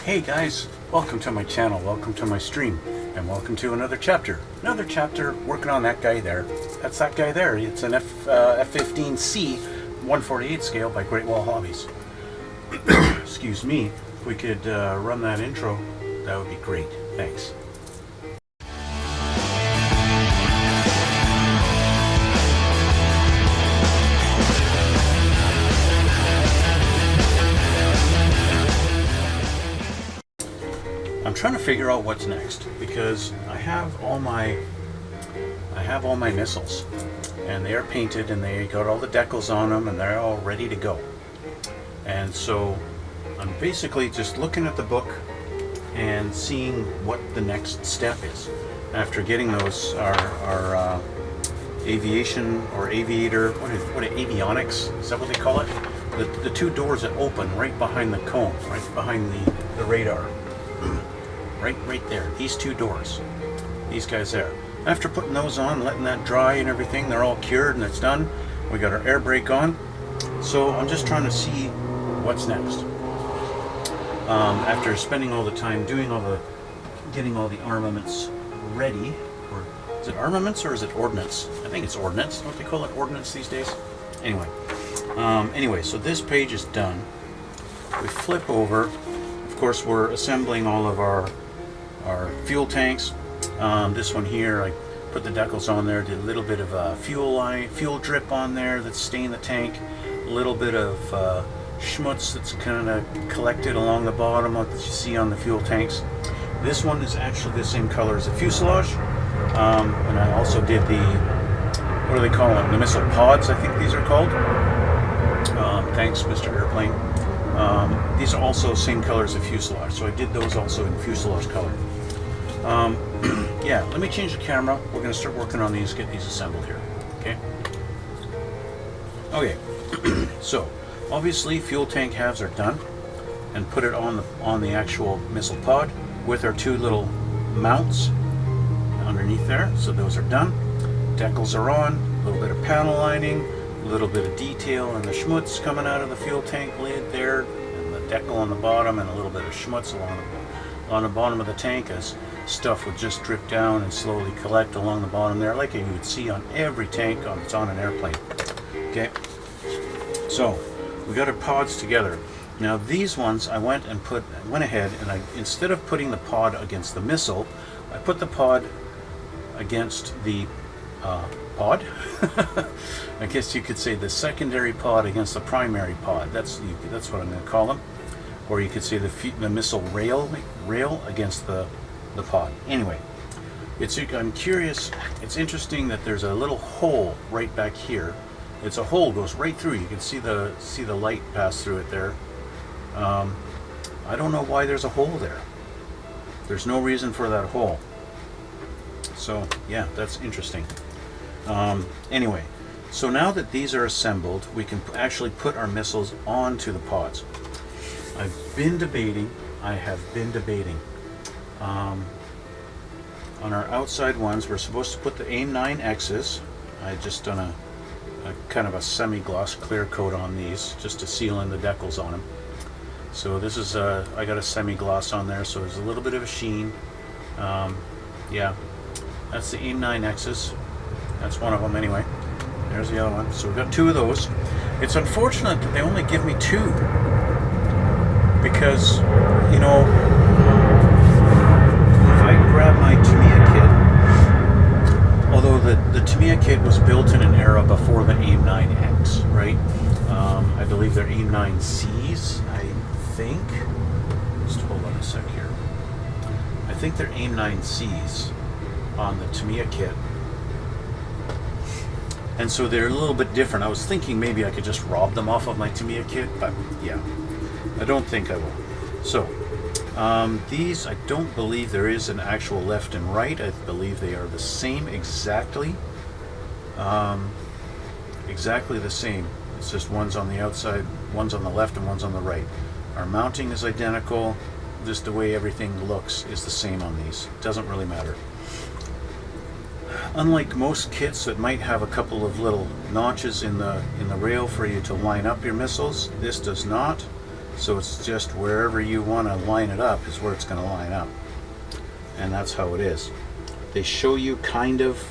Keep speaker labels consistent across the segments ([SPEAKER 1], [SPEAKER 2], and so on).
[SPEAKER 1] Hey guys, welcome to my channel, welcome to my stream, and welcome to another chapter. Another chapter working on that guy there. That's that guy there. It's an F-15C 148 scale by Great Wall Hobbies. Excuse me, if we could run that intro, that would be great. Thanks. I'm trying to figure out what's next because I have all my missiles and they are painted and they got all the decals on them and they're all ready to go. And so I'm basically just looking at the book and seeing what the next step is. After getting those, our aviation or aviator, what avionics, is that what they call it? The two doors that open right behind the cone, right behind the radar. Right there, these two doors, these guys there. After putting those on, letting that dry and everything, they're all cured and it's done. We got our air brake on. So I'm just trying to see what's next. After spending all the time getting all the armaments ready, or is it armaments or is it ordnance? I think it's ordnance. Don't they call it ordnance these days? Anyway, so this page is done. We flip over. Of course, we're assembling all of our fuel tanks. This one here, I put the decals on there, did a little bit of a fuel drip on there that's stained the tank, a little bit of schmutz that's kind of collected along the bottom that you see on the fuel tanks. This one is actually the same color as the fuselage, and I also did what do they call them? The missile pods, I think these are called. Thanks, Mr. Airplane. These are also same color as the fuselage, so I did those also in fuselage color. Yeah, let me change the camera. We're going to start working on these, get these assembled here. Okay, so obviously fuel tank halves are done, and put it on the actual missile pod with our two little mounts underneath there. So those are done. Decals are on. A little bit of panel lining, a little bit of detail and the schmutz coming out of the fuel tank lid there, and the decal on the bottom, and a little bit of schmutz along the bottom of the tank as stuff would just drip down and slowly collect along the bottom there, like you would see on every tank that's on an airplane. Okay, so we got our pods together. Now these ones I went ahead and instead of putting the pod against the missile, I put the pod against the pod. I guess you could say the secondary pod against the primary pod. That's what I'm going to call them. Or you could say the missile rail against the pod. Anyway, I'm curious. It's interesting that there's a little hole right back here. It's a hole goes right through. You can see the light pass through it there. I don't know why there's a hole there. There's no reason for that hole. So yeah, that's interesting. Anyway, so now that these are assembled, we can actually put our missiles onto the pods. I have been debating. On our outside ones, we're supposed to put the AIM-9Xs. I just done a kind of a semi-gloss clear coat on these just to seal in the decals on them. So this is I got a semi-gloss on there, so there's a little bit of a sheen. Yeah, that's the AIM-9Xs. That's one of them anyway. There's the other one. So we've got two of those. It's unfortunate that they only give me two, because, you know, if I grab my Tamiya kit, although the Tamiya kit was built in an era before the AIM-9X, right? I believe they're AIM-9Cs, I think. Just hold on a sec here. I think they're AIM-9Cs on the Tamiya kit. And so they're a little bit different. I was thinking maybe I could just rob them off of my Tamiya kit, but yeah, I don't think I will. So these, I don't believe there is an actual left and right. I believe they are the same exactly. Exactly the same. It's just one's on the outside, one's on the left, and one's on the right. Our mounting is identical. Just the way everything looks is the same on these. It doesn't really matter. Unlike most kits that might have a couple of little notches in the rail for you to line up your missiles, this does not. So it's just wherever you want to line it up is where it's going to line up. And that's how it is. They show you kind of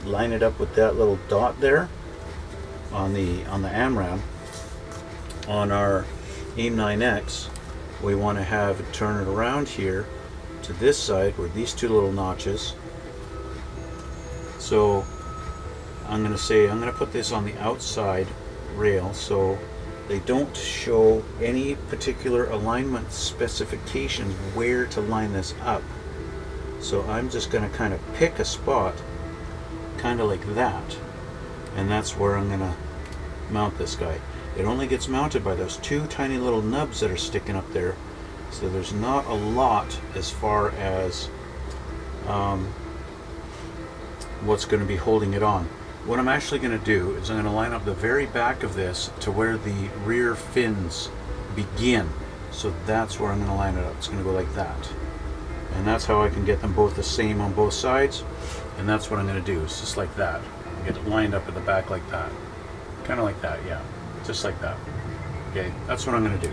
[SPEAKER 1] line it up with that little dot there on the AMRAM. On our AIM 9X, we want to have it turn it around here to this side where these two little notches. So I'm going to put this on the outside rail so they don't show any particular alignment specifications where to line this up. So I'm just going to kind of pick a spot kind of like that, and that's where I'm going to mount this guy. It only gets mounted by those two tiny little nubs that are sticking up there, so there's not a lot as far as what's going to be holding it on. What I'm actually going to do is I'm going to line up the very back of this to where the rear fins begin. So that's where I'm going to line it up. It's going to go like that. And that's how I can get them both the same on both sides. And that's what I'm going to do. It's just like that. Get it lined up at the back like that. Kind of like that, yeah. Just like that. Okay, that's what I'm going to do.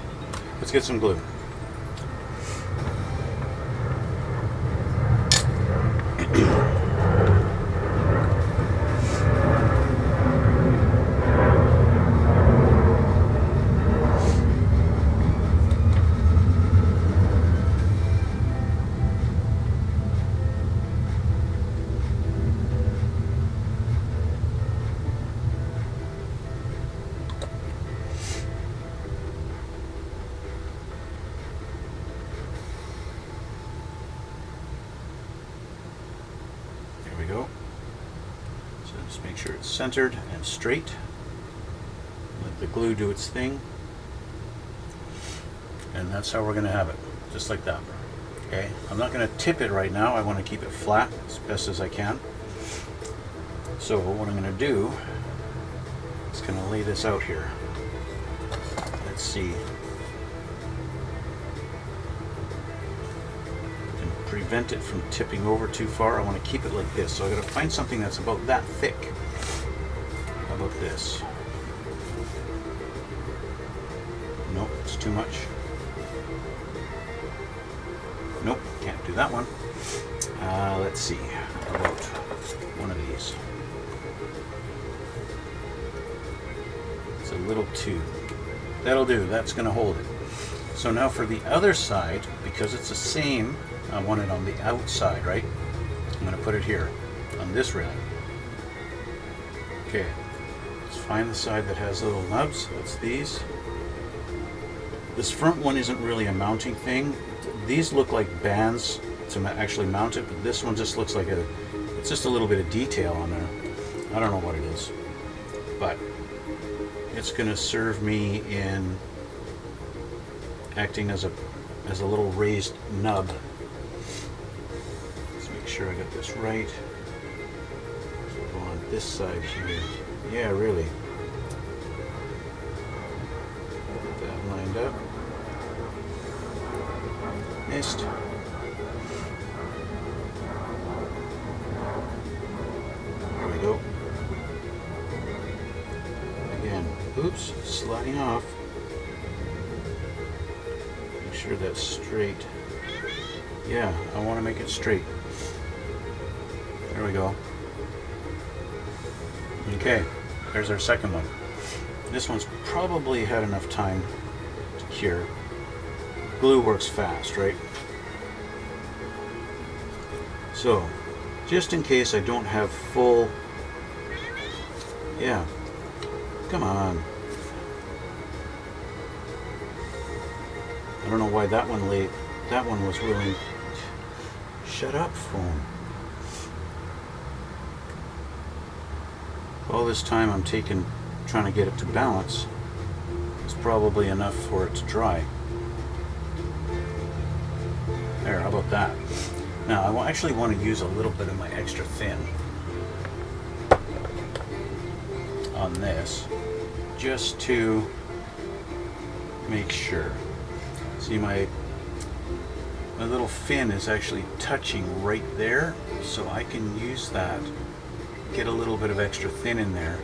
[SPEAKER 1] Let's get some glue. Go. So just make sure it's centered and straight. Let the glue do its thing. And that's how we're going to have it. Just like that. Okay. I'm not going to tip it right now. I want to keep it flat as best as I can. So what I'm going to do is going to lay this out here. Let's see. Prevent it from tipping over too far. I want to keep it like this, so I got to find something that's about that thick. How about this? Nope, it's too much. Nope, can't do that one. Let's see. How about one of these? It's a little too. That'll do. That's going to hold it. So now for the other side, because it's the same. I want it on the outside, right? I'm going to put it here on this railing. Okay, let's find the side that has little nubs. That's these. This front one isn't really a mounting thing. These look like bands to actually mount it, but this one just looks like it's just a little bit of detail on there. I don't know what it is, but it's going to serve me in acting as a little raised nub. Sure I got this right. So go on this side here. Yeah, really. Get that lined up. Missed. There we go. Again, oops, sliding off. Make sure that's straight. Yeah, I want to make it straight. There we go. Okay, there's our second one. This one's probably had enough time to cure. Glue works fast, right? So, just in case I don't have full... Yeah, come on. I don't know why that one was willing... Shut up, phone. All this time I'm trying to get it to balance. It's probably enough for it to dry. There, how about that? Now I actually want to use a little bit of my extra thin on this, just to make sure. See, my little fin is actually touching right there, so I can use that. Get a little bit of extra thin in there.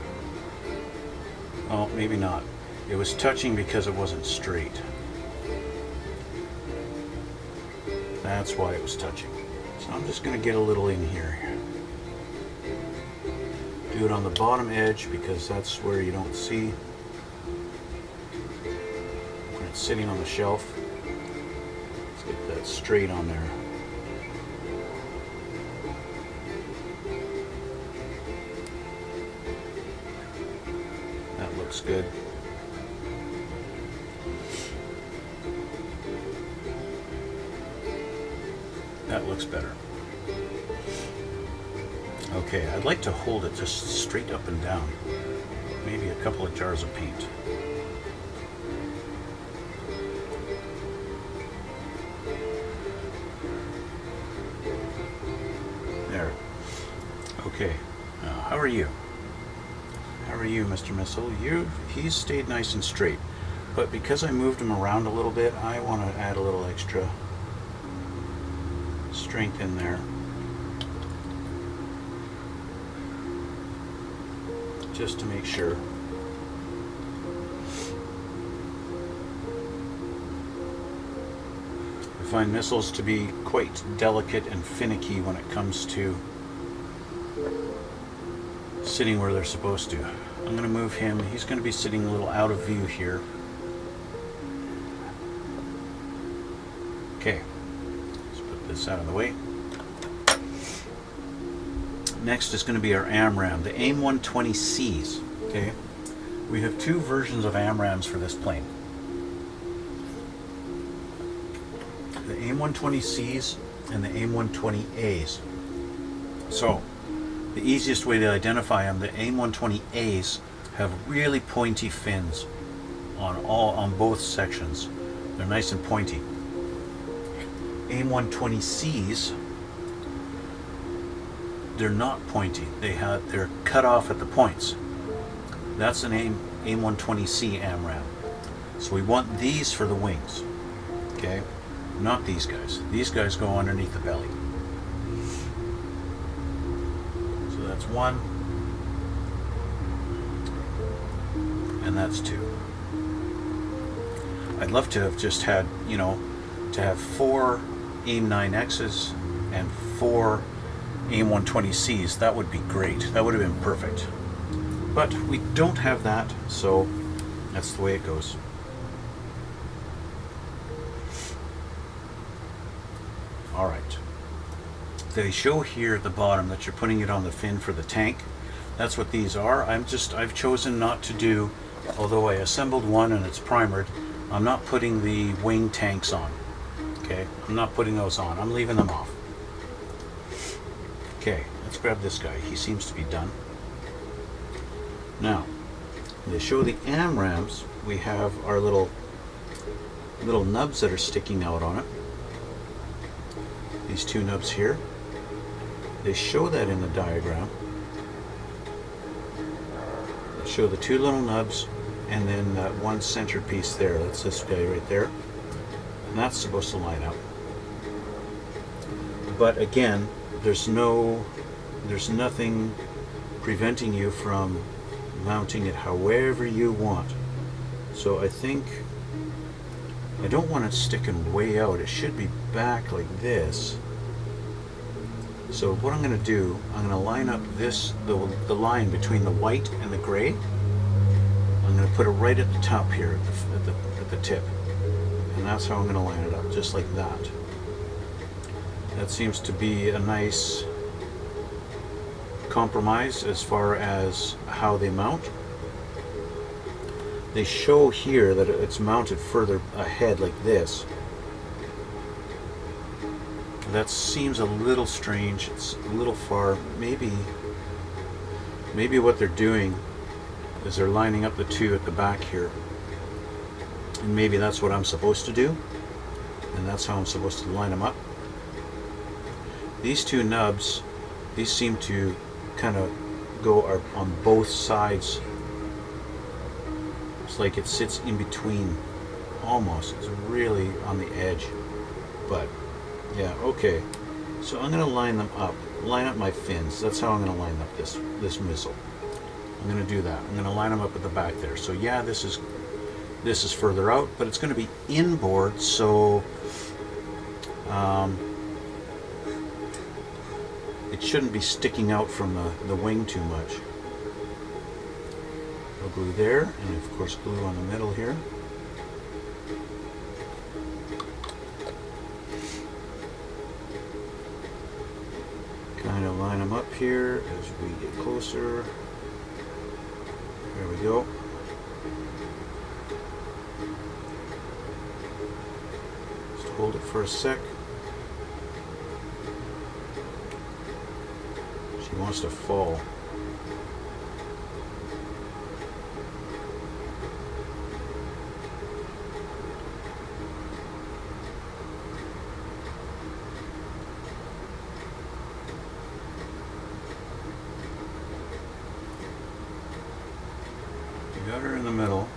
[SPEAKER 1] Oh, maybe not. It was touching because it wasn't straight. That's why it was touching. So I'm just going to get a little in here. Do it on the bottom edge because that's where you don't see when it's sitting on the shelf. Let's get that straight on there. That looks good. That looks better. Okay, I'd like to hold it just straight up and down. Maybe a couple of jars of paint. There. Okay. Now, how are you? How are you, Mr. Missile? He's stayed nice and straight. But because I moved him around a little bit, I want to add a little extra strength in there. Just to make sure. I find missiles to be quite delicate and finicky when it comes to sitting where they're supposed to. I'm going to move him. He's going to be sitting a little out of view here. Okay, let's put this out of the way. Next is going to be our AMRAAM, the AIM-120Cs. Okay, we have two versions of AMRAAMs for this plane. The AIM-120Cs and the AIM-120As. So, the easiest way to identify them, the AIM-120As have really pointy fins on both sections. They're nice and pointy. AIM-120Cs, they're not pointy. They're cut off at the points. That's an AIM-120C AMRAAM. So we want these for the wings. Okay? Not these guys. These guys go underneath the belly. So that's one. And that's two. I'd love to have just had, to have 4 AIM-9Xs and 4 AIM-120Cs. That would be great. That would have been perfect. But we don't have that, so that's the way it goes. Alright. They show here at the bottom that you're putting it on the fin for the tank. That's what these are. I've chosen not to do, although I assembled one and it's primered, I'm not putting the wing tanks on. Okay? I'm not putting those on. I'm leaving them off. Okay, let's grab this guy. He seems to be done. Now, to show the AMRAAMs, we have our little nubs that are sticking out on it. These two nubs here. They show that in the diagram. They show the two little nubs and then that one centerpiece there. That's this guy right there. And that's supposed to line up. But again, there's nothing preventing you from mounting it however you want. So I think I don't want it sticking way out. It should be back like this. So what I'm going to do, I'm going to line up the line between the white and the gray. I'm going to put it right at the top here, at the tip. And that's how I'm going to line it up, just like that. That seems to be a nice compromise as far as how they mount. They show here that it's mounted further ahead like this. That seems a little strange. It's a little far. Maybe what they're doing is they're lining up the two at the back here. And maybe that's what I'm supposed to do. And that's how I'm supposed to line them up. These two nubs, these seem to kind of go on both sides. It's like it sits in between, almost. It's really on the edge. But yeah, okay. So I'm going to line them up, line up my fins. That's how I'm going to line up this missile. I'm going to do that. I'm going to line them up at the back there. So yeah, this is further out, but it's going to be inboard, so It shouldn't be sticking out from the wing too much. I'll glue there, and of course glue on the middle here. Kind of line them up here as we get closer. There we go. Just hold it for a sec. She wants to fall. Got her in the middle.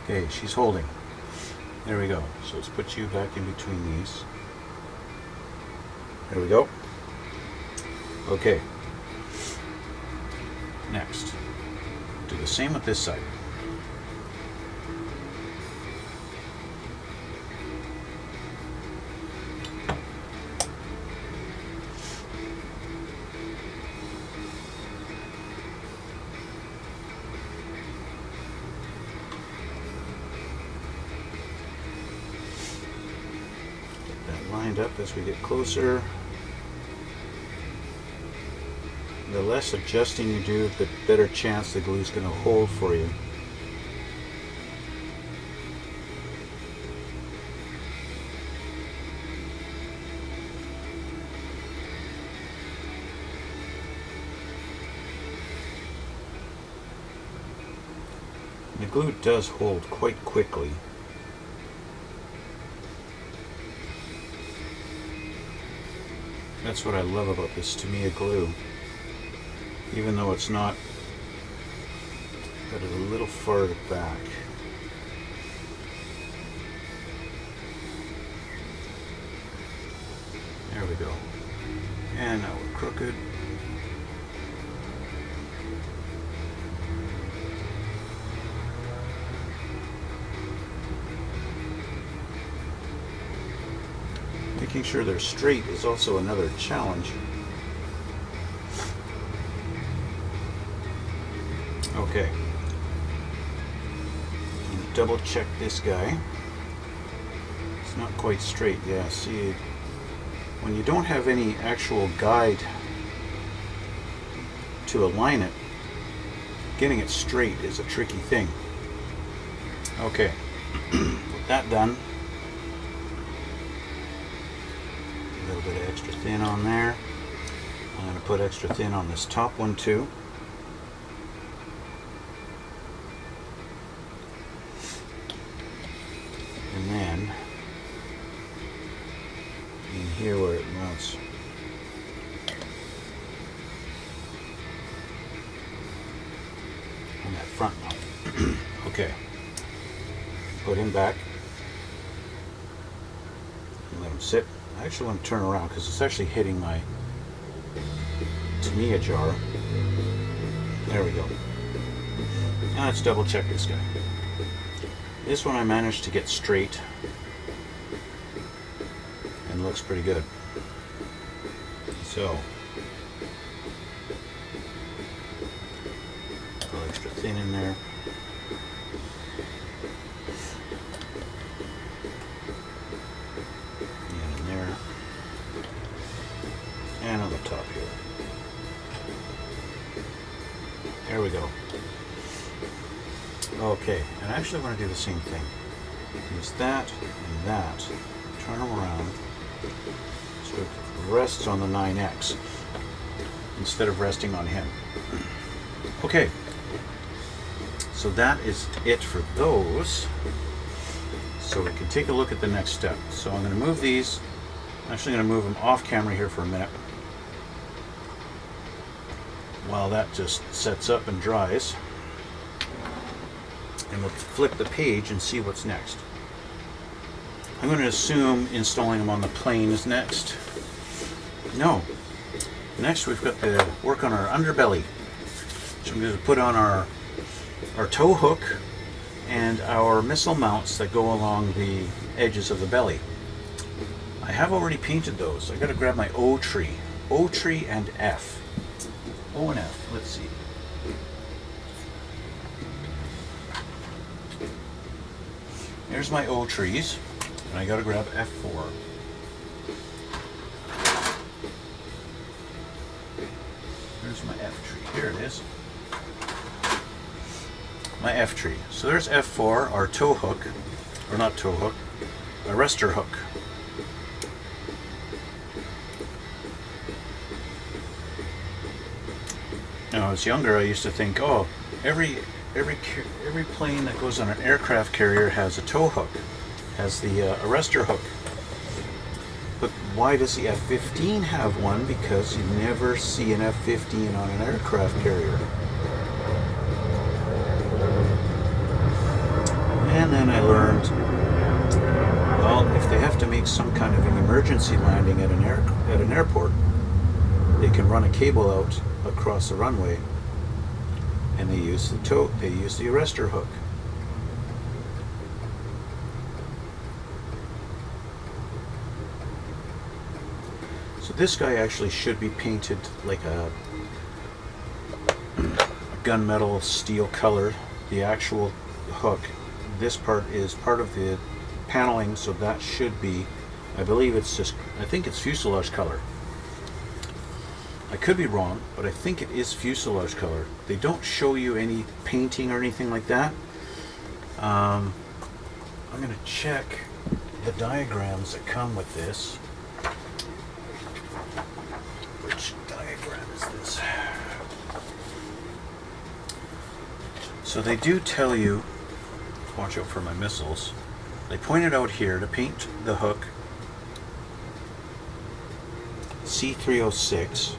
[SPEAKER 1] Okay, she's holding. There we go. So let's put you back in between these. There we go. Okay. Next, do the same with this side. Lined up as we get closer. The less adjusting you do, the better chance the glue is going to hold for you. The glue does hold quite quickly. That's what I love about this Tamiya glue. Even though it's not, but it's a little farther back. There we go. And now we're crooked. Making sure they're straight is also another challenge. Okay. Double check this guy. It's not quite straight. Yeah, see, when you don't have any actual guide to align it, getting it straight is a tricky thing. Okay. With that done, a little bit of extra thin on there. I'm going to put extra thin on this top one too. And then in here where it mounts. On that front mount. Okay. Put him back. And let him sit. I actually want to turn around because it's actually hitting my Tamiya jar. There we go. Now let's double check this guy. This one I managed to get straight and looks pretty good. So, a little extra thin in there. And in there. And on the top here. There we go. Okay, and I actually want to do the same thing. Use that and that. Turn them around so it rests on the 9X instead of resting on him. Okay, so that is it for those. So we can take a look at the next step. So I'm going to move these. I'm actually going to move them off camera here for a minute while that just sets up and dries. And we'll flip the page and see what's next. I'm going to assume installing them on the plane is next. No. Next we've got to work on our underbelly. So I'm going to put on our tow hook and our missile mounts that go along the edges of the belly. I have already painted those. I gotta grab my O tree. O tree and F. O and F, let's see. Here's my O trees, and I gotta grab F4. There's my F tree, here it is. My F tree. So there's F4, our tow hook, or not tow hook, arrestor hook. When I was younger, I used to think, oh, every plane that goes on an aircraft carrier has a tow hook, has the arrestor hook. But why does the F-15 have one? Because you never see an F-15 on an aircraft carrier. And then I learned, well, if they have to make some kind of an emergency landing at an airport, they can run a cable out across the runway, and they use the arrestor hook. So this guy actually should be painted like a gunmetal steel color. The actual hook, this part is part of the paneling, so that should be, I believe it's just, I think it's fuselage color. I could be wrong, but I think it is fuselage color. They don't show you any painting or anything like that. I'm going to check the diagrams that come with this. Which diagram is this? So they do tell you, watch out for my missiles. They pointed out here to paint the hook C306,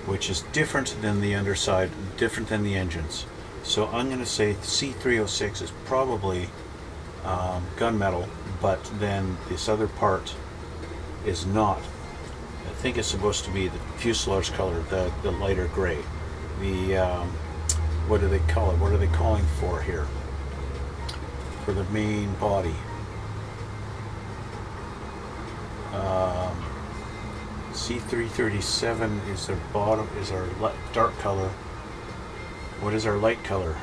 [SPEAKER 1] which is different than the underside, different than the engines. So I'm going to say C306 is probably gunmetal, but then this other part is not. I think it's supposed to be the fuselage color, the lighter gray. The, what do they call it? What are they calling for here? For the main body. C337 is our bottom, is our dark color. What is our light color?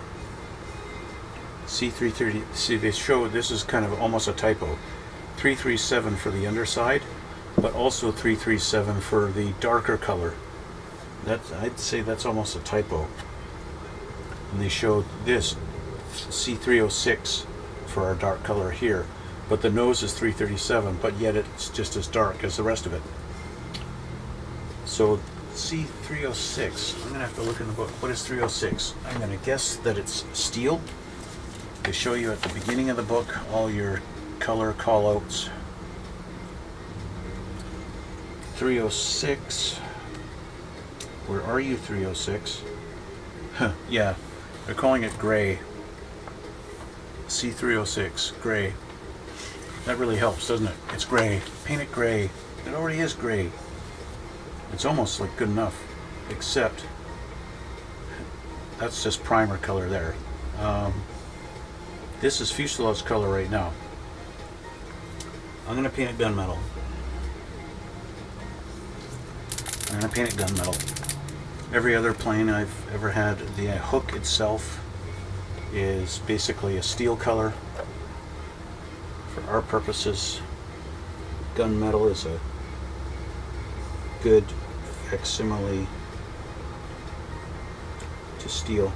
[SPEAKER 1] C330, see they show this is kind of almost a typo. 337 for the underside, but also 337 for the darker color. That's, I'd say that's almost a typo. And they showed this C306 for our dark color here, but the nose is 337, but yet it's just as dark as the rest of it. So C306, I'm going to have to look in the book. What is 306? I'm going to guess that it's steel. They show you at the beginning of the book all your color callouts. 306. Where are you, 306? Huh, yeah, they're calling it gray. C306, gray. That really helps, doesn't it? It's gray. Paint it gray. It already is gray. It's almost like good enough, except that's just primer color there. This is fuselage color right now. I'm going to paint it gunmetal. I'm going to paint it gunmetal. Every other plane I've ever had, the hook itself is basically a steel color. For our purposes, gunmetal is a good facsimile to steel.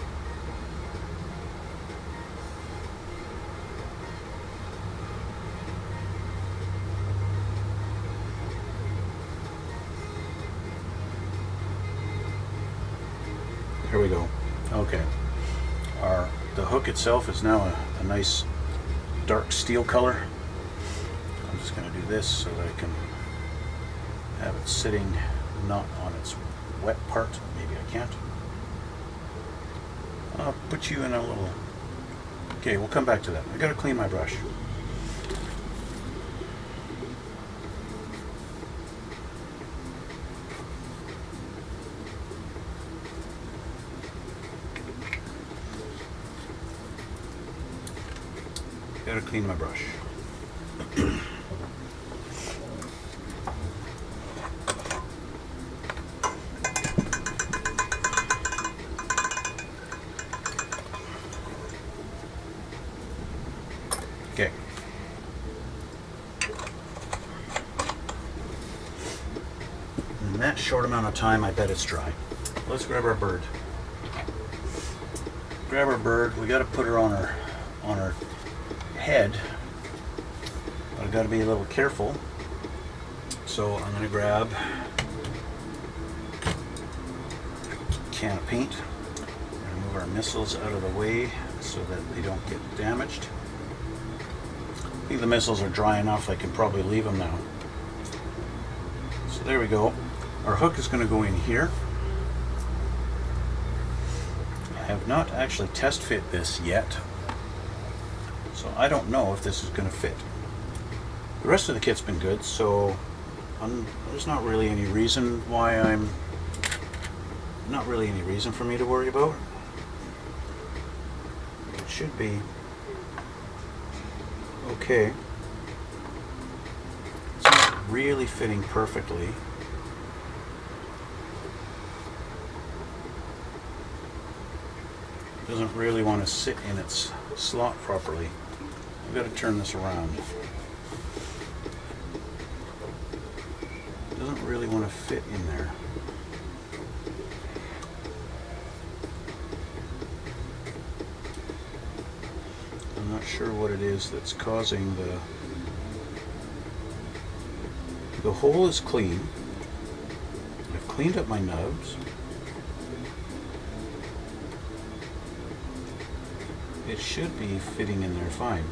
[SPEAKER 1] There we go. Okay. The hook itself is now a nice dark steel color. I'm just going to do this so that I can have it sitting not on its wet part. Maybe I can't. I'll put you in a little... Okay, we'll come back to that. I got to clean my brush. Gotta clean my brush. Okay. In that short amount of time, I bet it's dry. Let's grab our bird. Grab our bird. We got to put her on her head. But I got to be a little careful. So I'm going to grab a can of paint. Move our missiles out of the way so that they don't get damaged. I think the missiles are dry enough. I can probably leave them now. So there we go. Our hook is going to go in here. I have not actually test fit this yet, so I don't know if this is going to fit. The rest of the kit's been good, so there's not really any reason for me to worry about. It should be okay. It's not really fitting perfectly. It doesn't really want to sit in its slot properly. I've got to turn this around. It doesn't really want to fit in there. I'm not sure what it is that's causing the hole is clean. I've cleaned up my nubs. It should be fitting in there fine.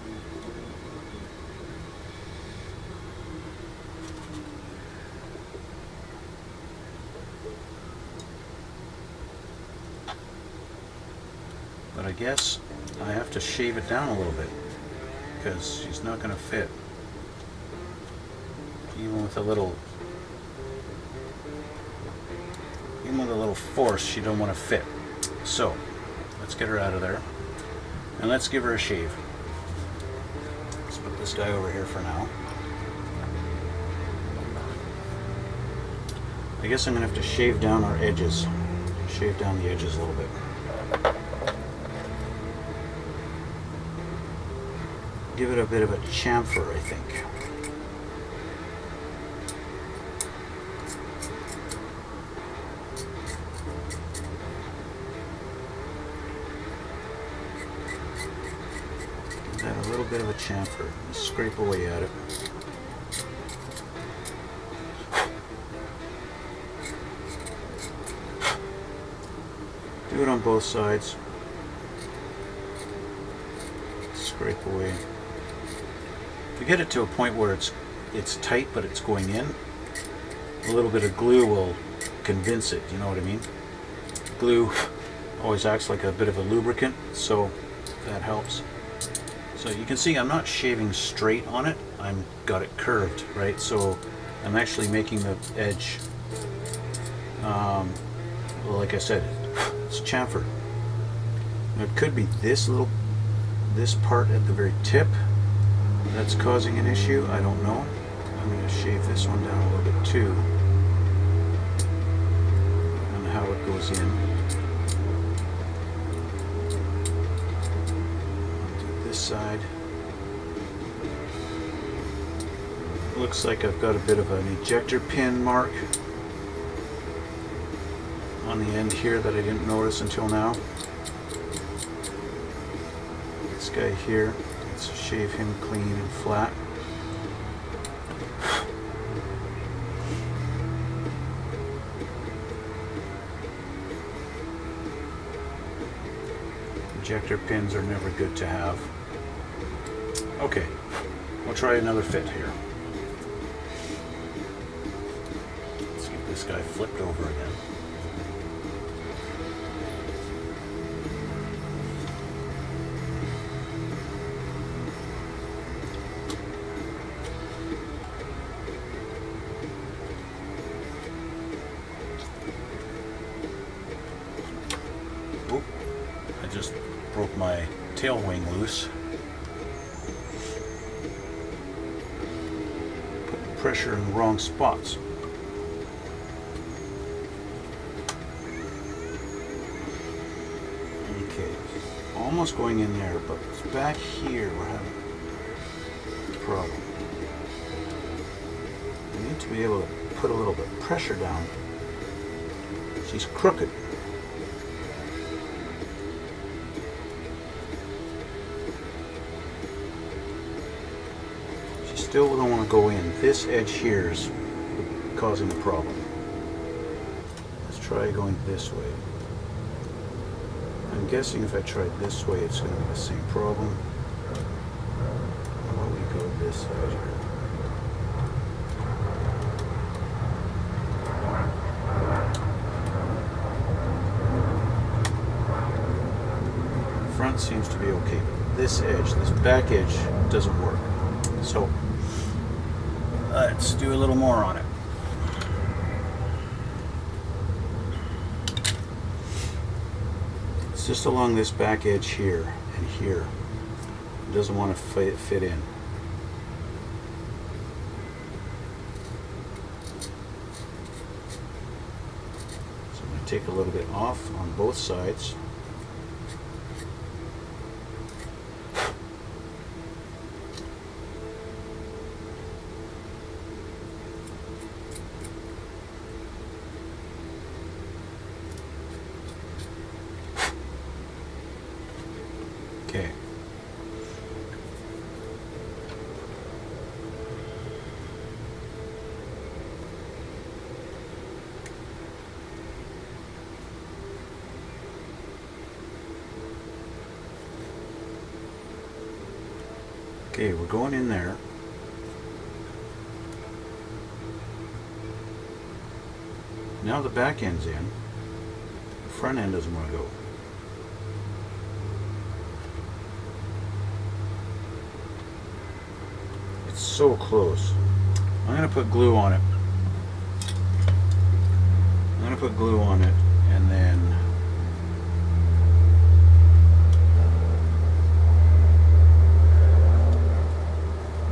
[SPEAKER 1] But I guess I have to shave it down a little bit because she's not going to fit. Even with a little force, she don't want to fit. So let's get her out of there. And let's give her a shave. Let's put this guy over here for now. I guess I'm going to have to shave down our edges. Shave down the edges a little bit. Give it a bit of a chamfer, I think. A little bit of a chamfer. Scrape away at it. Do it on both sides. Scrape away. If you get it to a point where it's tight but it's going in, a little bit of glue will convince it, you know what I mean? Glue always acts like a bit of a lubricant, so that helps. So you can see I'm not shaving straight on it, I'm got it curved, right? So I'm actually making the edge, well, like I said, it's chamfered. Now, it could be this part at the very tip that's causing an issue, I don't know. I'm going to shave this one down a little bit too, and how it goes in. Side. Looks like I've got a bit of an ejector pin mark on the end here that I didn't notice until now. This guy here, let's shave him clean and flat. Ejector pins are never good to have. Okay, we'll try another fit here. Let's get this guy flipped over again. Oop, I just broke my tail wing loose. pressure in the wrong spots. Okay, almost going in there, but it's back here we're having a problem. We need to be able to put a little bit of pressure down. She's crooked. She still don't want to go in. This edge here is causing the problem. Let's try going this way. I'm guessing if I try this way, it's going to be the same problem. How about we go this side here? Front seems to be okay. This edge, this back edge, doesn't work. So let's do a little more on it. It's just along this back edge here and here. It doesn't want to fit in. So I'm going to take a little bit off on both sides. Okay. Okay, we're going in there. Now the back end's in. The front end doesn't want to go. It's so close. I'm going to put glue on it. I'm going to put glue on it and then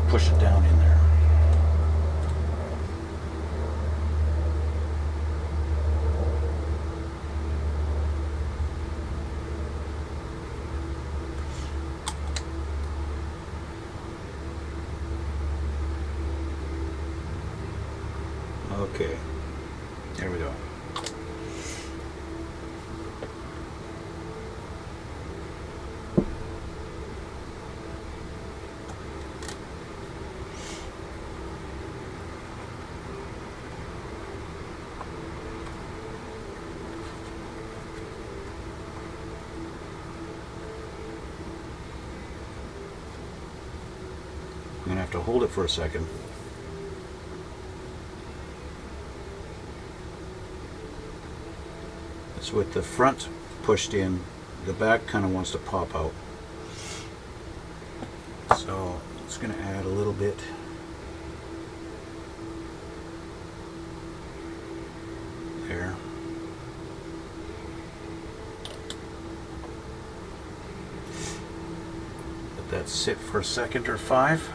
[SPEAKER 1] push it down in there. Okay, there we go. I'm going to have to hold it for a second. So with the front pushed in, the back kind of wants to pop out. So it's going to add a little bit. There. Let that sit for a second or 5.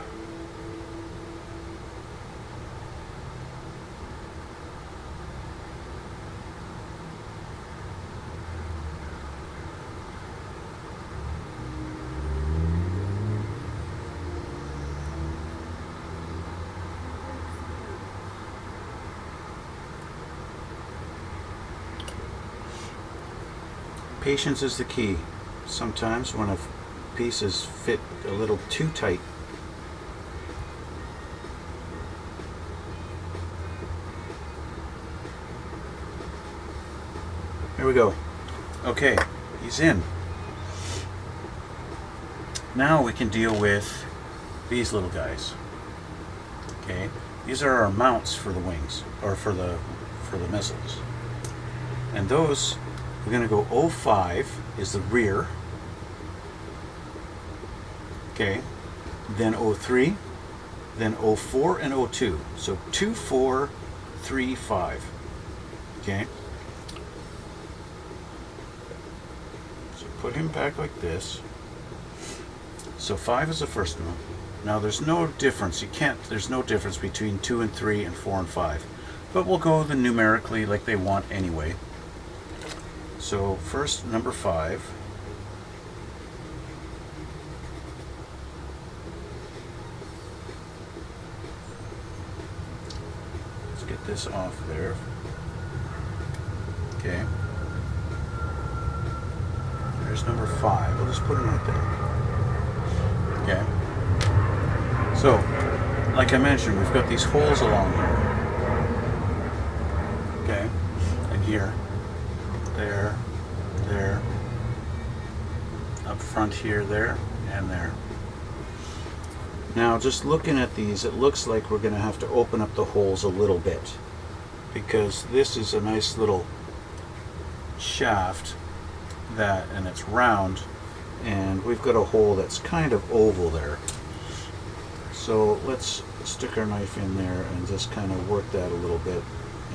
[SPEAKER 1] Patience is the key. Sometimes when a piece is fit a little too tight, there we go. Okay, he's in. Now we can deal with these little guys. Okay, these are our mounts for the wings, or for the missiles, and those. We're going to go 05 is the rear, okay, then 03, then 04 and 02. So 2, 4, 3, 5, okay. So put him back like this. So 5 is the first one, Now there's no difference. There's no difference between 2 and 3 and 4 and 5. But we'll go the numerically like they want anyway. So first, number 5. Let's get this off there. Okay. There's number 5. We'll just put it right there. Okay. So, like I mentioned, we've got these holes along here. Okay. And here. There. There. Up front here, there, and there. Now, just looking at these, it looks like we're going to have to open up the holes a little bit, because this is a nice little shaft and it's round, and we've got a hole that's kind of oval there. So let's stick our knife in there and just kind of work that a little bit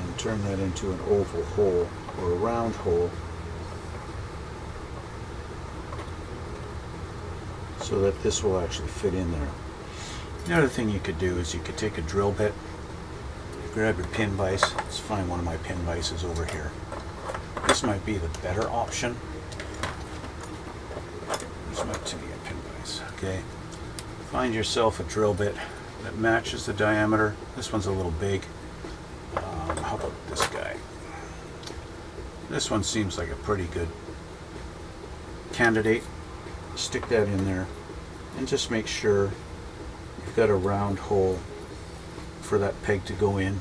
[SPEAKER 1] and turn that into an oval hole or a round hole, so that this will actually fit in there. The other thing you could do is you could take a drill bit, grab your pin vise. Let's find one of my pin vices over here. This might be the better option. This might be a pin vise. Okay. Find yourself a drill bit that matches the diameter. This one's a little big. How about this guy? This one seems like a pretty good candidate. Stick that in there and just make sure you've got a round hole for that peg to go in.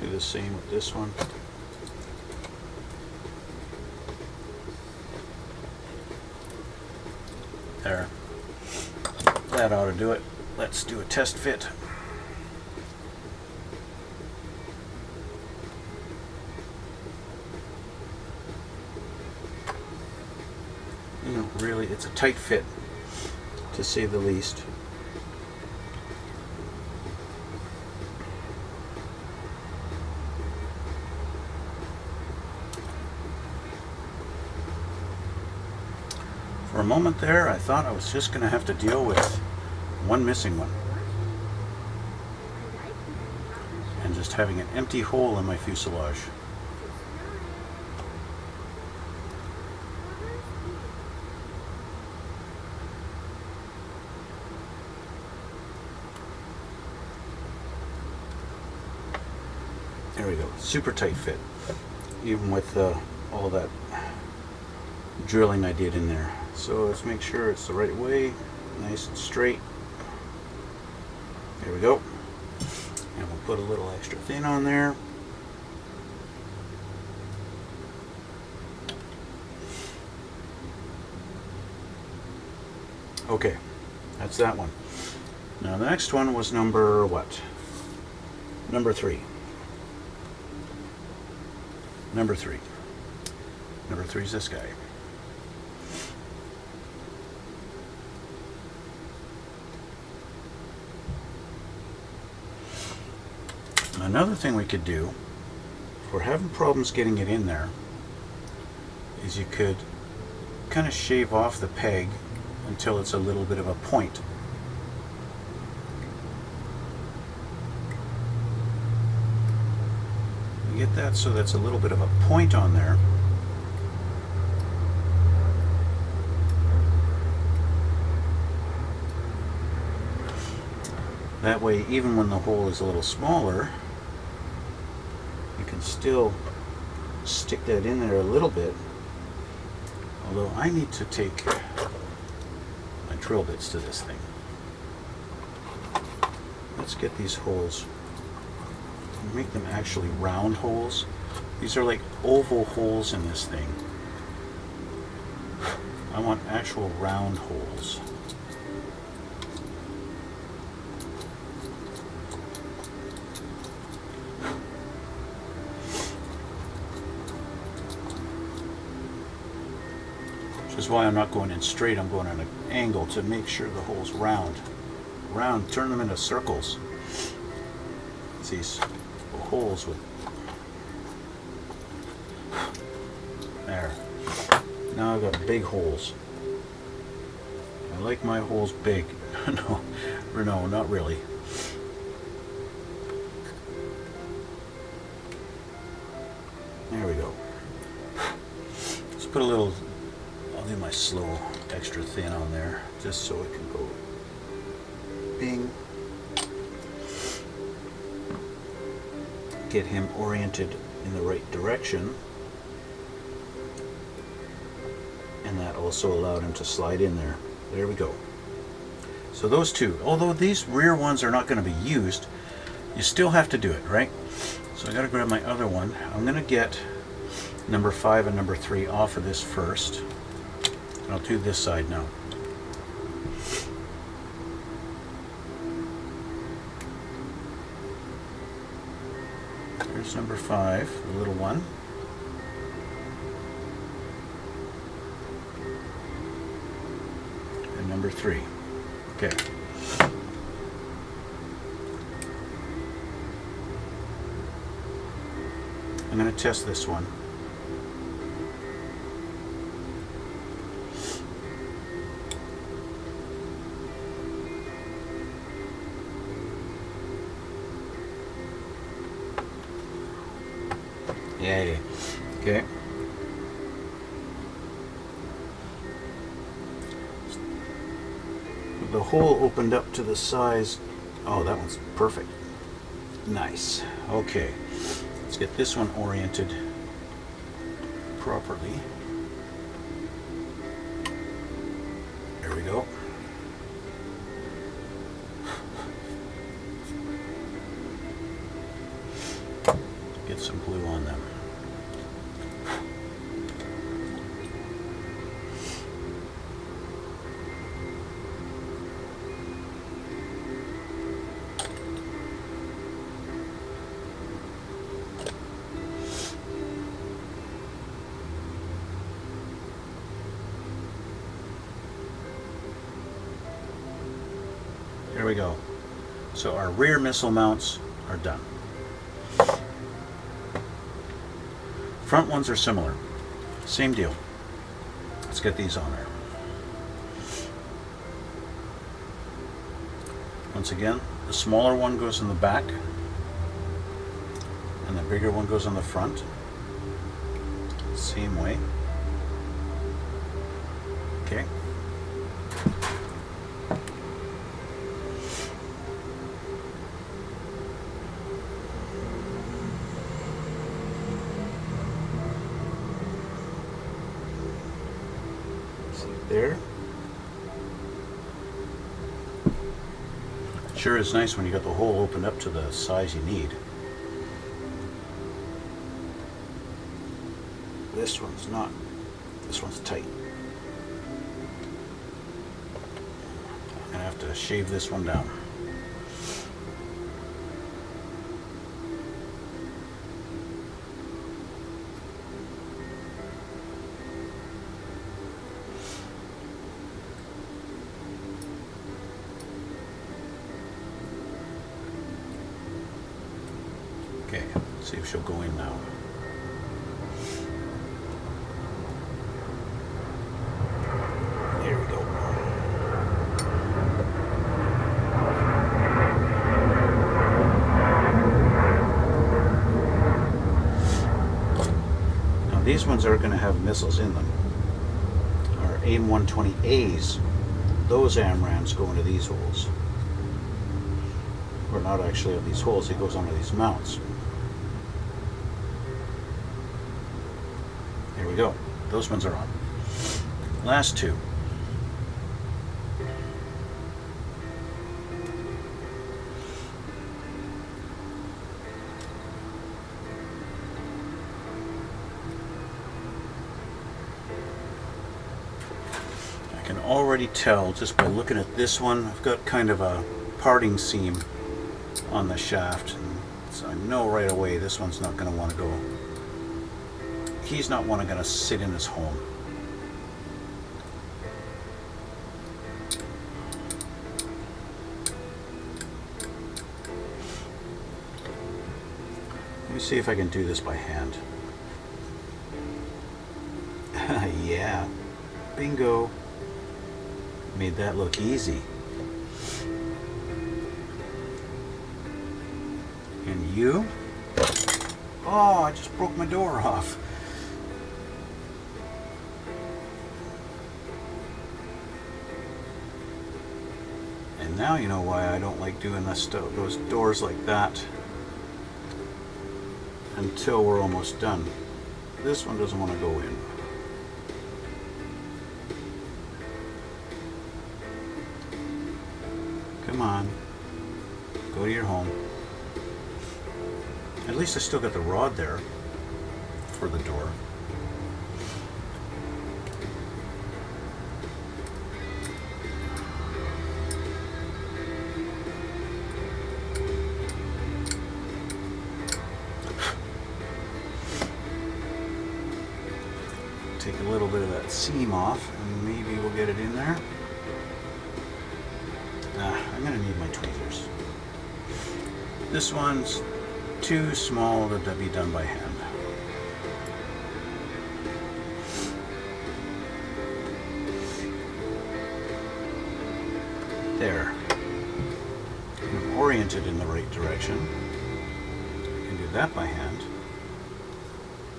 [SPEAKER 1] Do the same with this one. There. That ought to do it. Let's do a test fit. Really, it's a tight fit, to say the least. For a moment there, I thought I was just going to have to deal with one missing one and just having an empty hole in my fuselage. There we go, super tight fit, even with all that drilling I did in there. So let's make sure it's the right way, nice and straight. There we go. And we'll put a little extra thin on there. Okay, that's that one. Now the next one was number what? Number 3. Number 3. Number 3 is this guy. Another thing we could do, if we're having problems getting it in there, is you could kind of shave off the peg until it's a little bit of a point. You get that so that's a little bit of a point on there. That way, even when the hole is a little smaller, you can still stick that in there a little bit. Although I need to take my drill bits to this thing. Let's get these holes, make them actually round holes. These are like oval holes in this thing. I want actual round holes. Which is why I'm not going in straight, I'm going at an angle to make sure the hole's round. Round, turn them into circles. It's these holes with There. Now I've got big holes. I like my holes big. No, not really. There we go. Let's put a little, I'll do my slow extra thin on there, just so it can go bing. Get him oriented in the right direction. And that also allowed him to slide in there. There we go. So those two, although these rear ones are not going to be used, you still have to do it, right? So I got to grab my other one. I'm going to get number 5 and number 3 off of this first. And I'll do this side now. There's number 5, the little one. And number 3. Okay. I'm going to test this one. Yay. Okay. The hole opened up to the size. Oh, that one's perfect. Nice. Okay. Let's get this one oriented properly. There we go. Get some glue on them. There we go. So our rear missile mounts are done. Front ones are similar. Same deal. Let's get these on there. Once again, the smaller one goes in the back and the bigger one goes on the front. Same way. Okay. There. Sure is nice when you got the hole opened up to the size you need. This one's not. This one's tight. I'm gonna have to shave this one down. Okay, see if she'll go in now. There we go. Now these ones are going to have missiles in them. Our AIM-120As, those AMRAAMs go into these holes. Or not actually at these holes, it goes onto these mounts. There we go. Those ones are on. Last two. I can already tell just by looking at this one, I've got kind of a parting seam on the shaft, and so I know right away this one's not going to want to go. He's not going to sit in his home. Let me see if I can do this by hand. Yeah, bingo. Made that look easy. And you? Oh, I just broke my door off. And now you know why I don't like doing those doors like that until we're almost done. This one doesn't want to go in. Come on, go to your home. At least I still got the rod there for the door. Take a little bit of that seam off and maybe we'll get it in there. I'm gonna need my tweezers. This one's too small to be done by hand. There. I'm oriented in the right direction. I can do that by hand.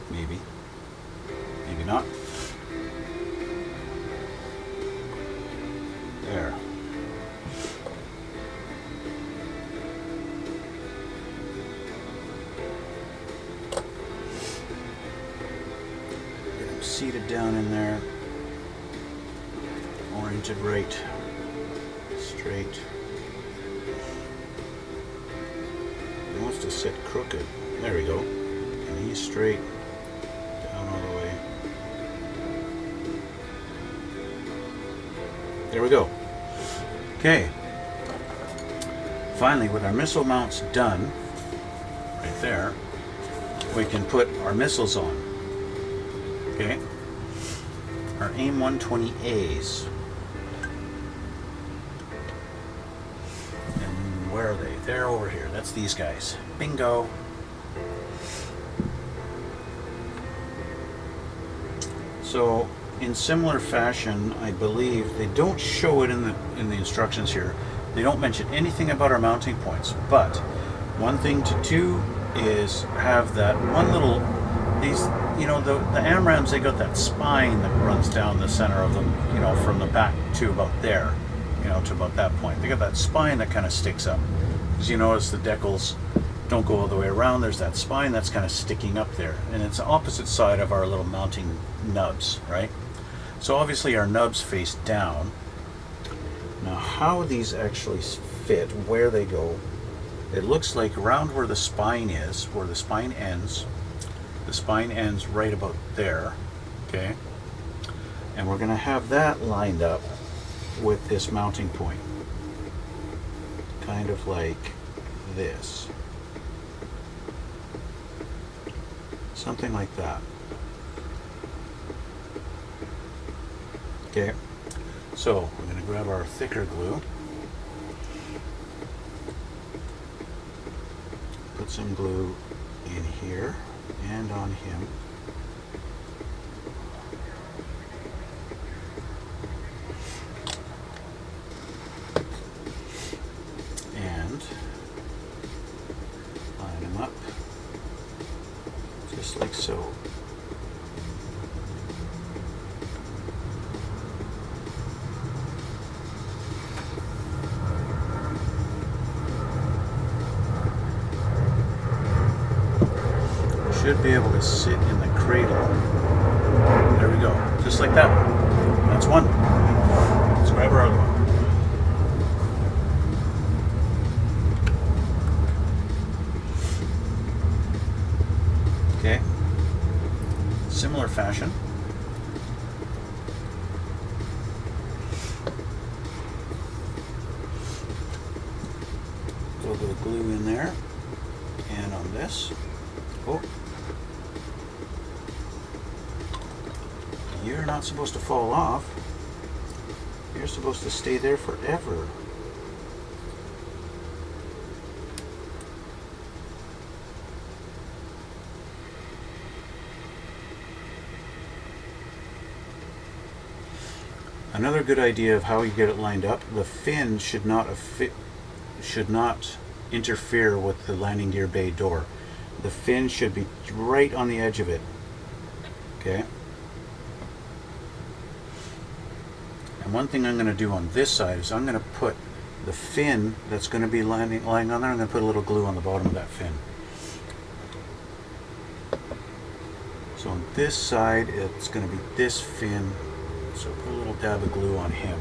[SPEAKER 1] Maybe. Maybe not. There. Get them seated down in there. Oriented right. Straight. He wants to sit crooked. There we go. And he's straight. Down all the way. There we go. Okay. Finally, with our missile mounts done, right there, we can put our missiles on. Okay. Our AIM 120As. And where are they? They're over here. That's these guys. Bingo. So, in similar fashion, I believe they don't show it in the instructions here. They don't mention anything about our mounting points. But one thing to do is have that one little the AMRAAMs, they got that spine that runs down the center of them, from the back to about there, to about that point. They got that spine that kind of sticks up. As you notice, the decals don't go all the way around. There's that spine that's kind of sticking up there, and it's the opposite side of our little mounting nubs, right? So obviously our nubs face down. Now how these actually fit, where they go, it looks like around where the spine is, where the spine ends. The spine ends right about there, okay? And we're gonna have that lined up with this mounting point. Kind of like this. Something like that. Okay, so we're going to grab our thicker glue, put some glue in here and on him. And line him up just like so. Should be able to sit in the cradle. There we go. Just like that. That's one. Let's grab our other one. Okay. Similar fashion. A little bit of glue in there. And on this. Oh. You're not supposed to fall off. You're supposed to stay there forever. Another good idea of how you get it lined up, the fin should not interfere with the landing gear bay door. The fin should be right on the edge of it. Okay? And one thing I'm going to do on this side is I'm going to put the fin that's going to be lying on there, I'm going to put a little glue on the bottom of that fin. So on this side, it's going to be this fin. So put a little dab of glue on him.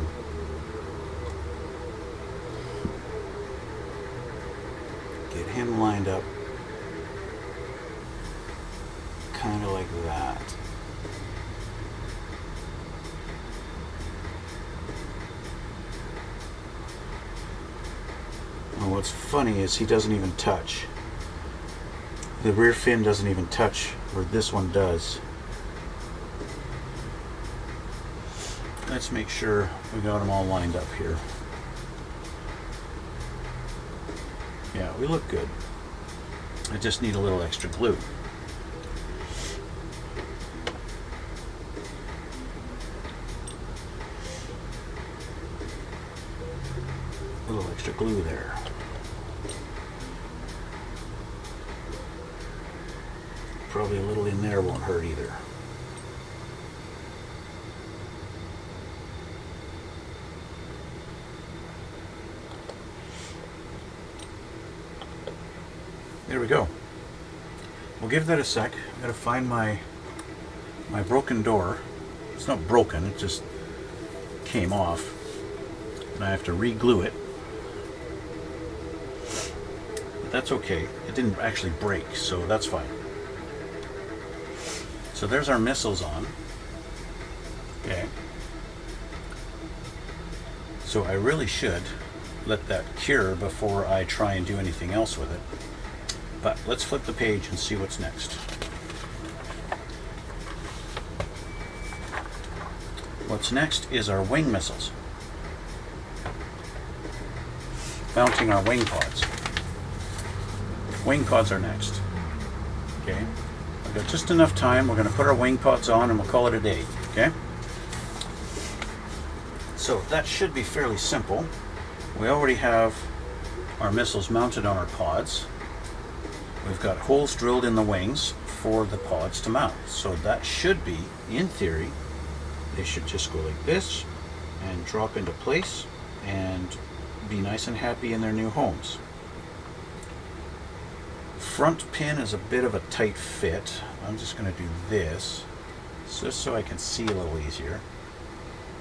[SPEAKER 1] Get him lined up kind of like that. And what's funny is he doesn't even touch. The rear fin doesn't even touch where this one does. Let's make sure we got them all lined up here. Yeah, we look good. I just need a little extra glue. A little extra glue there. Probably a little in there won't hurt either. There we go. We'll give that a sec. I'm going to find my broken door. It's not broken, it just came off. And I have to re-glue it. But that's okay. It didn't actually break, so that's fine. So there's our missiles on. Okay. So I really should let that cure before I try and do anything else with it. But let's flip the page and see what's next. What's next is our wing missiles. Mounting our wing pods. Wing pods are next. Okay. I've got just enough time. We're going to put our wing pods on and we'll call it a day. Okay. So that should be fairly simple. We already have our missiles mounted on our pods. We've got holes drilled in the wings for the pods to mount. So that should be, in theory, they should just go like this and drop into place and be nice and happy in their new homes. Front pin is a bit of a tight fit. I'm just going to do this just so I can see a little easier.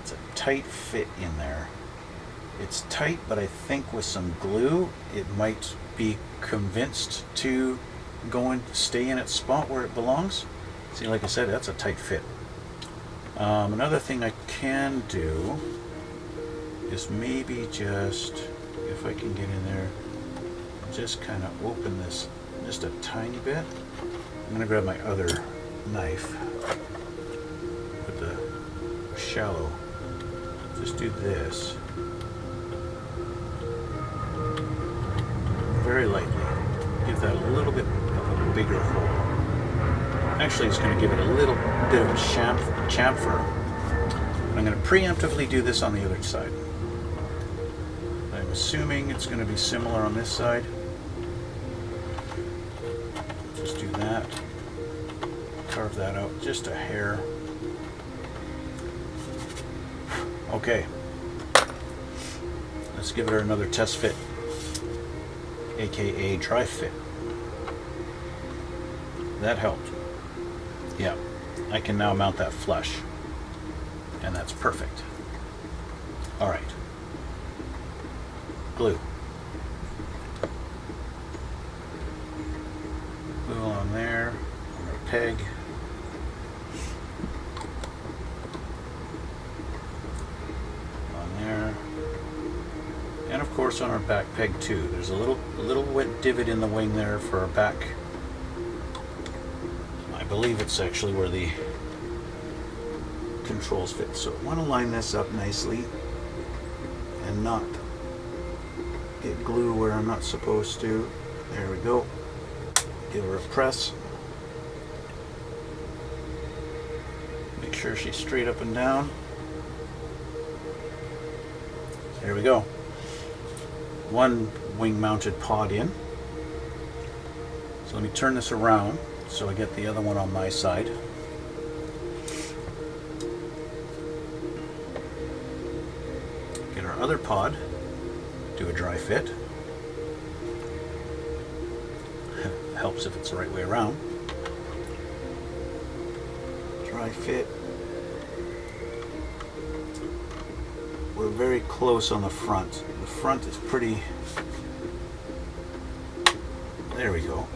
[SPEAKER 1] It's a tight fit in there. It's tight, but I think with some glue it might be convinced to go and stay in its spot where it belongs. See, like I said, that's a tight fit. Another thing I can do is maybe just, if I can get in there, just kind of open this just a tiny bit. I'm going to grab my other knife with the shallow. Just do this. Very lightly. Give that a little bit of a bigger hole. Actually, it's going to give it a little bit of a chamfer. I'm going to preemptively do this on the other side. I'm assuming it's going to be similar on this side. Just do that. Carve that out just a hair. Okay. Let's give it another test fit, aka dry fit. That helped. Yeah, I can now mount that flush, and that's perfect. All right. Glue. Glue on there, on our peg. On there. And of course on our back peg too. There's a little wet divot in the wing there for our back. I believe it's actually where the controls fit. So I want to line this up nicely and not get glue where I'm not supposed to. There we go. Give her a press. Make sure she's straight up and down. There we go. One wing mounted pod in. So let me turn this around so I get the other one on my side. Get our other pod, do a dry fit. Helps if it's the right way around. Dry fit. We're very close on the front. The front is pretty... There we go.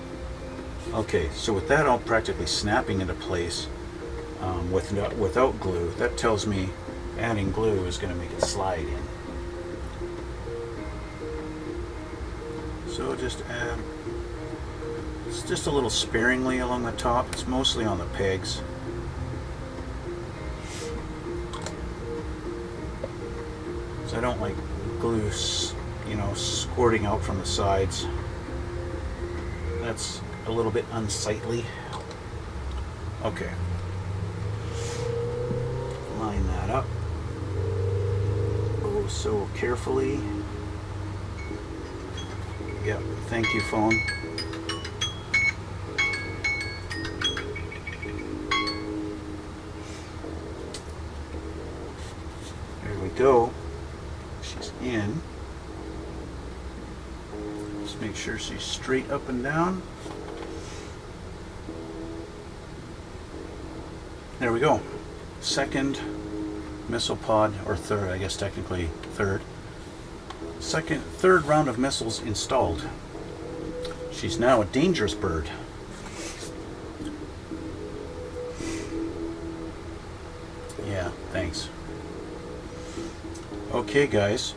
[SPEAKER 1] Okay, so with that all practically snapping into place without glue, that tells me adding glue is going to make it slide in. So just add, it's just a little sparingly along the top. It's mostly on the pegs. So I don't like glue, you know, squirting out from the sides. That's a little bit unsightly. Okay. Line that up. Oh, so carefully. Yep, thank you, phone. There we go. She's in. Just make sure she's straight up and down. There we go. Second missile pod, or third, I guess technically third. Third round of missiles installed. She's now a dangerous bird. Yeah, thanks. Okay guys,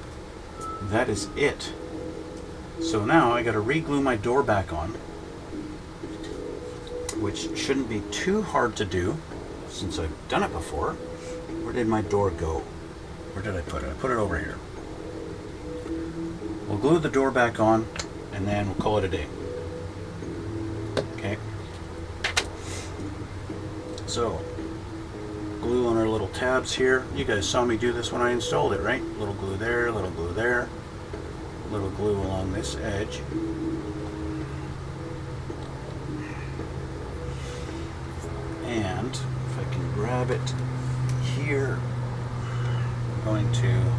[SPEAKER 1] that is it. So now I gotta re-glue my door back on, which shouldn't be too hard to do since I've done it before. Where did my door go? Where did I put it? I put it over here. We'll glue the door back on and then we'll call it a day. Okay. So, glue on our little tabs here. You guys saw me do this when I installed it, right? Little glue there, little glue there, little glue along this edge. And if I can grab it here, I'm going to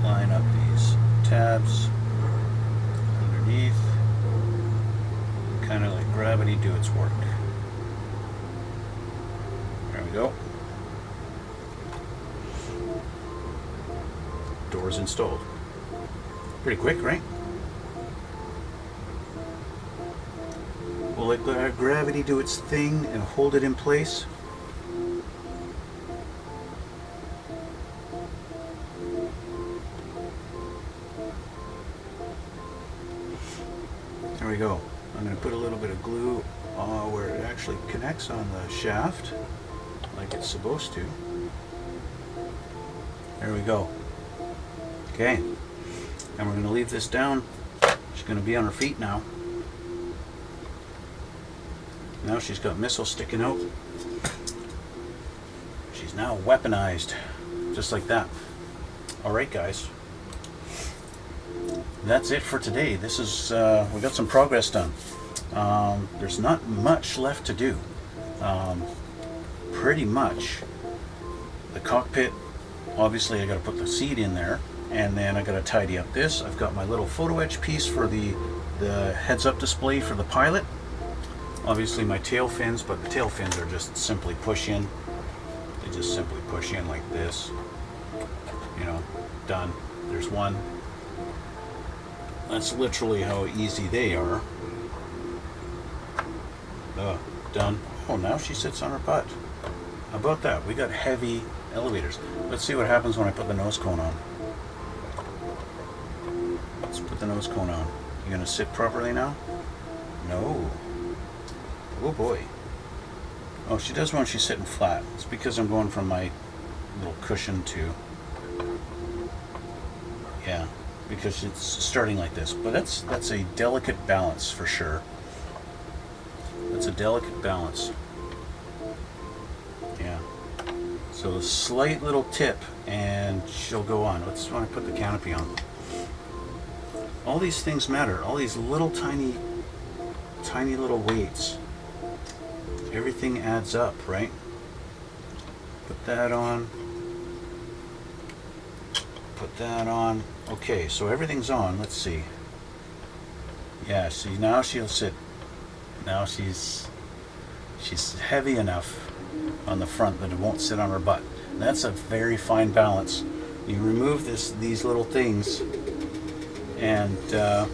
[SPEAKER 1] line up these tabs underneath, kind of like gravity do its work. There we go. Doors installed. Pretty quick, right? We'll let gravity do its thing and hold it in place. There we go. I'm going to put a little bit of glue where it actually connects on the shaft, like it's supposed to. There we go. Okay. And we're going to leave this down. She's going to be on her feet now. Now she's got missiles sticking out. She's now weaponized. Just like that. Alright guys. That's it for today. This is, we got some progress done. There's not much left to do. Pretty much the cockpit, obviously I got to put the seat in there, and then I got to tidy up this. I've got my little photo etch piece for the heads-up display for the pilot. Obviously my tail fins, but the tail fins are just simply push in. They just simply push in like this. You know, done. There's one. That's literally how easy they are. Done. Oh, now she sits on her butt. How about that? We got heavy elevators. Let's see what happens when I put the nose cone on. Let's put the nose cone on. You gonna sit properly now? No. Oh boy. Oh, she does when she's sitting flat. It's because I'm going from my little cushion to... Yeah, because it's starting like this. But that's a delicate balance for sure. That's a delicate balance. Yeah. So a slight little tip and she'll go on. Let's want to put the canopy on. All these things matter. All these little tiny little weights. Everything adds up, right? Put that on. Put that on. Okay, so everything's on. Let's see. Yeah, see, now she'll sit. Now she's heavy enough on the front that it won't sit on her butt. And that's a very fine balance. You remove these little things, and yeah,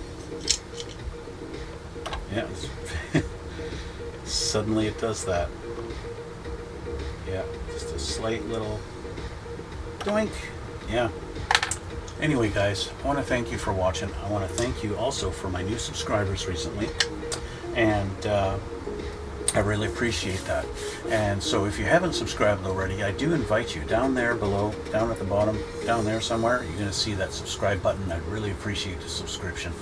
[SPEAKER 1] suddenly it does that. Yeah, just a slight little doink. Yeah. Anyway, guys, I want to thank you for watching. I want to thank you also for my new subscribers recently, and I really appreciate that. And so if you haven't subscribed already, I do invite you down there below, down at the bottom, down there somewhere, you're going to see that subscribe button. I'd really appreciate the subscription.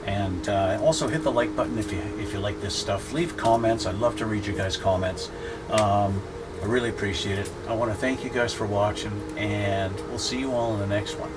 [SPEAKER 1] And also hit the like button if you like this stuff. Leave comments. I'd love to read you guys' comments. I really appreciate it. I want to thank you guys for watching, and we'll see you all in the next one.